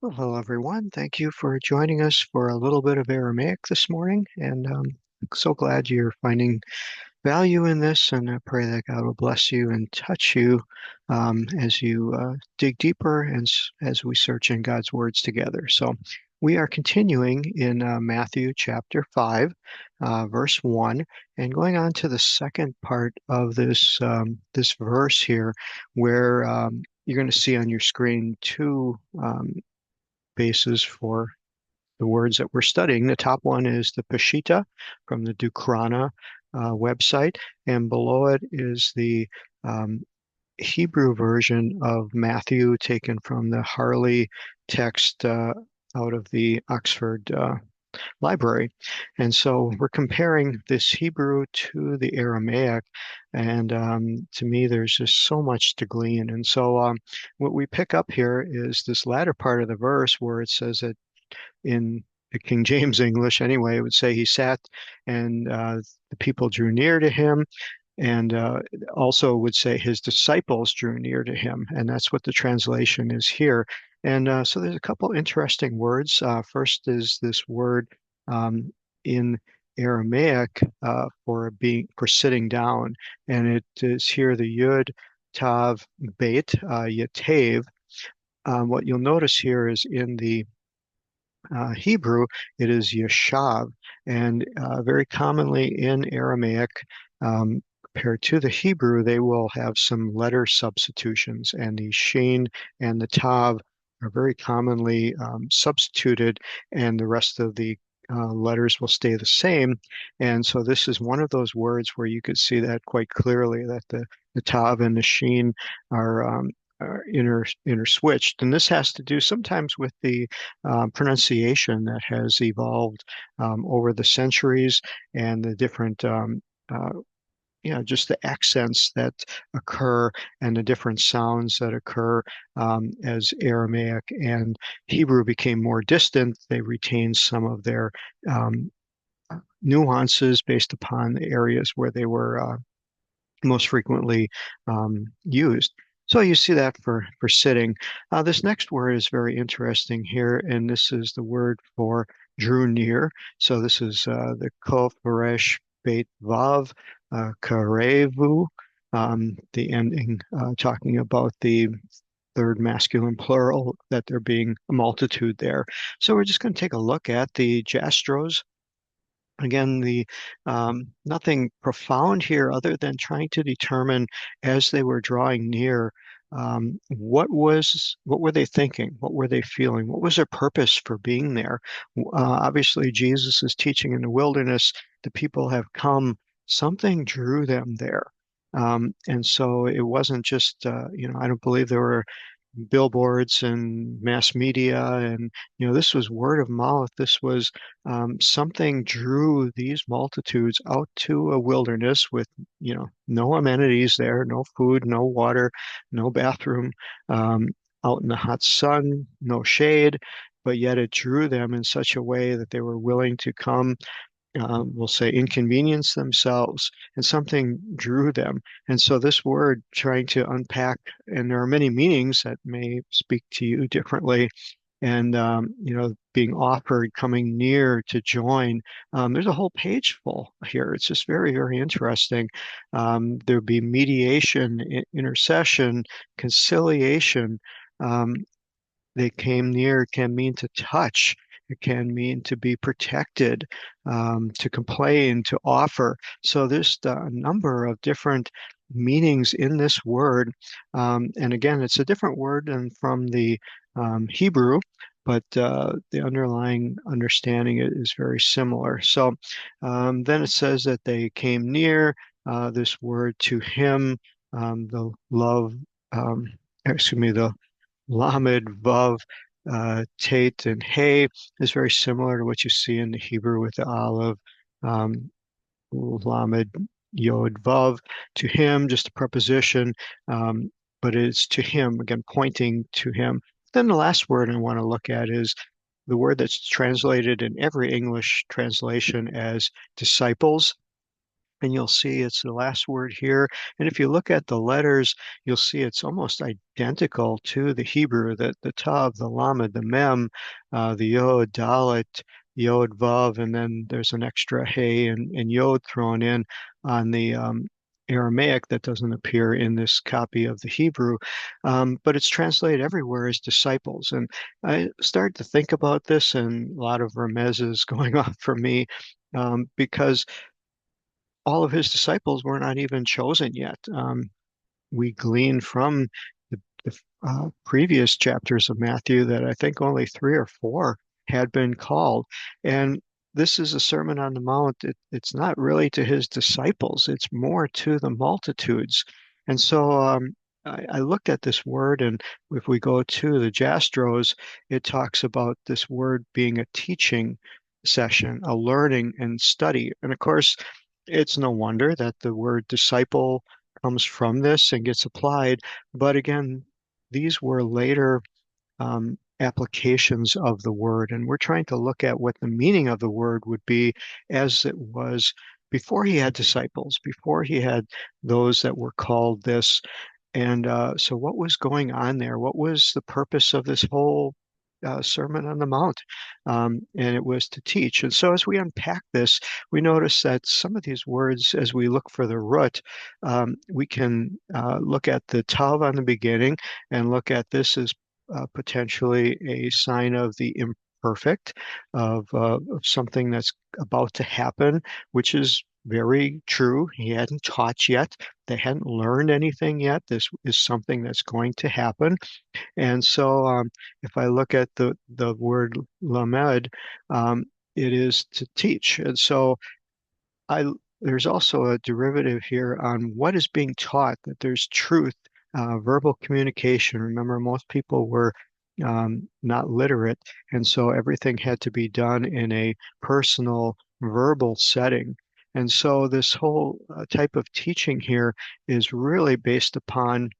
Well, hello, everyone. Thank you for joining us for a little bit of Aramaic this morning. And so glad you're finding value in this. And I pray that God will bless you and touch you as you dig deeper and as we search in God's words together. So we are continuing in Matthew chapter 5, verse 1, and going on to the second part of this verse here, where you're going to see on your screen two bases for the words that we're studying. The top one is the Peshitta from the Dukrana website, and below it is the um, Hebrew version of Matthew taken from the Harley text out of the Oxford Library. And so we're comparing this Hebrew to the Aramaic, and to me, there's just so much to glean. And so what we pick up here is this latter part of the verse where it says that in the King James English anyway, it would say he sat and the people drew near to him, and also would say his disciples drew near to him. And that's what the translation is here. And so there's a couple interesting words. First is this word um, in Aramaic for sitting down, and it is here the Yud Tav Beit Yatev. What you'll notice here is in the Hebrew, it is Yashav, and very commonly in Aramaic, compared to the Hebrew, they will have some letter substitutions, and the Shin and the Tav are very commonly substituted, and the rest of the letters will stay the same. And so this is one of those words where you could see that quite clearly that the Tav and the Shin are inter switched. And this has to do sometimes with the pronunciation that has evolved over the centuries and the different uh, just the accents that occur and the different sounds that occur as Aramaic and Hebrew became more distant. They retained some of their um, nuances based upon the areas where they were most frequently used. So you see that for sitting. This next word is very interesting here, and this is the word for drew near. So this is the Kof Resh Beit Vav Karevu, the ending talking about the third masculine plural, that there being a multitude there. So we're just going to take a look at the Jastros. Again, the nothing profound here other than trying to determine as they were drawing near, what were they thinking? What were they feeling? What was their purpose for being there? Obviously, Jesus is teaching in the wilderness. The people have come. Something drew them there. And so it wasn't just, I don't believe there were billboards and mass media, and this was word of mouth. This was something drew these multitudes out to a wilderness with no amenities there, no food, no water, no bathroom, um, out in the hot sun, no shade, but yet it drew them in such a way that they were willing to come, we'll say, inconvenience themselves, and something drew them. And so this word, trying to unpack, and there are many meanings that may speak to you differently, and being offered, coming near to join. There's a whole page full here. It's just very, very interesting. There'd be mediation, intercession, conciliation. Um, they came near can mean to touch. It can mean to be protected, to complain, to offer. So there's a number of different meanings in this word. And again, it's a different word than from the Hebrew, but the underlying understanding is very similar. So then it says that they came near, this word to him, the love, um, excuse me, the Lamed, Vav, Tate, and Hey is very similar to what you see in the Hebrew with the Aleph, um, Lamed, Yod, Vav. To him, just a preposition, but it's to him, again, pointing to him. Then the last word I want to look at is the word that's translated in every English translation as disciples. And you'll see it's the last word here. And if you look at the letters, you'll see it's almost identical to the Hebrew, the Tav, the Lamed, the Mem, the Yod, Dalet, Yod, Vav, and then there's an extra Hey and Yod thrown in on the Aramaic that doesn't appear in this copy of the Hebrew, but it's translated everywhere as disciples. And I started to think about this, and a lot of remezes going off for me, because all of his disciples were not even chosen yet. We glean from the previous chapters of Matthew that I think only three or four had been called. And this is a Sermon on the Mount. It's not really to his disciples, it's more to the multitudes. And so I looked at this word, and if we go to the Jastros, it talks about this word being a teaching session, a learning and study. And of course, it's no wonder that the word disciple comes from this and gets applied. But again, these were later applications of the word, and we're trying to look at what the meaning of the word would be as it was before he had disciples, before he had those that were called this. And so, what was going on there? What was the purpose of this whole Sermon on the Mount? And it was to teach. And so, as we unpack this, we notice that some of these words, as we look for the root, we can look at the tav on the beginning and look at this as potentially a sign of the imperfect, of something that's about to happen, which is very true. He hadn't taught yet. They hadn't learned anything yet. This is something that's going to happen. And so if I look at the word lamed, it is to teach. And so I there's also a derivative here on what is being taught, that there's truth, verbal communication. Remember, most people were not literate, and so everything had to be done in a personal, verbal setting. And so this whole type of teaching here is really based upon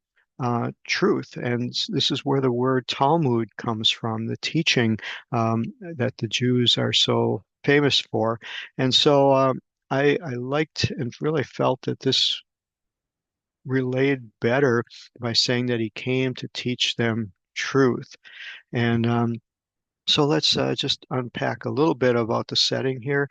truth. And this is where the word Talmud comes from, the teaching that the Jews are so famous for. And so I liked and really felt that this relayed better by saying that he came to teach them truth. And so let's just unpack a little bit about the setting here.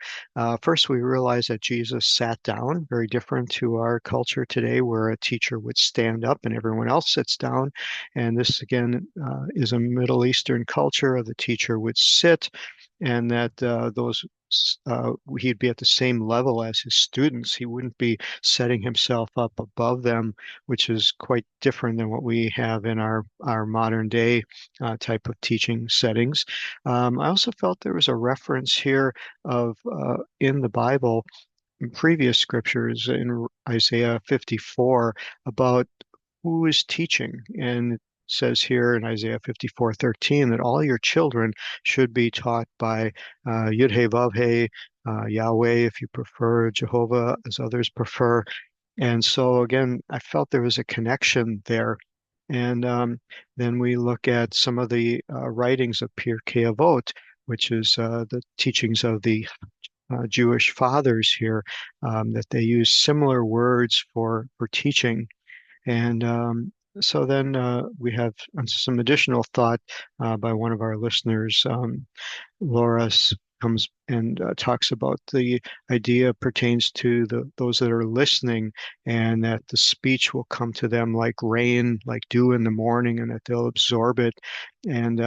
First, we realize that Jesus sat down, very different to our culture today, where a teacher would stand up and everyone else sits down. And this, again, is a Middle Eastern culture. The teacher would sit, and that he'd be at the same level as his students. He wouldn't be setting himself up above them, which is quite different than what we have in our modern day type of teaching settings. I also felt there was a reference here of in the Bible, in previous scriptures in Isaiah 54, about who is teaching. And it says here in Isaiah 54:13 that all your children should be taught by Yud-He Vav-He, Yahweh, if you prefer, Jehovah, as others prefer. And so again, I felt there was a connection there. And then we look at some of the writings of Pirkei Avot, which is the teachings of the Jewish fathers here, that they use similar words for teaching. And so then we have some additional thought by one of our listeners. Laura comes and talks about the idea pertains to those that are listening, and that the speech will come to them like rain, like dew in the morning, and that they'll absorb it. And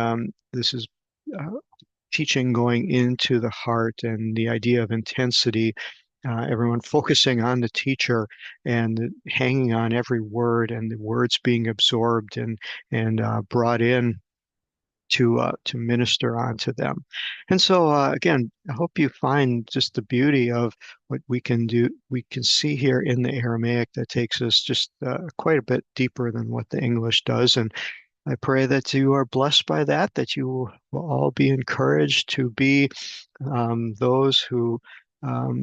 this is uh, teaching going into the heart, and the idea of intensity. Everyone focusing on the teacher and hanging on every word, and the words being absorbed and brought in to minister onto them. And so again, I hope you find just the beauty of what we can do. We can see here in the Aramaic that takes us just quite a bit deeper than what the English does. And I pray that you are blessed by that, that you will all be encouraged to be those who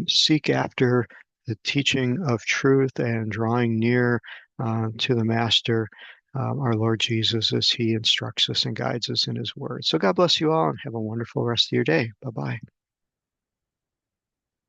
seek after the teaching of truth and drawing near to the Master, our Lord Jesus, as he instructs us and guides us in his word. So God bless you all, and have a wonderful rest of your day. Bye-bye.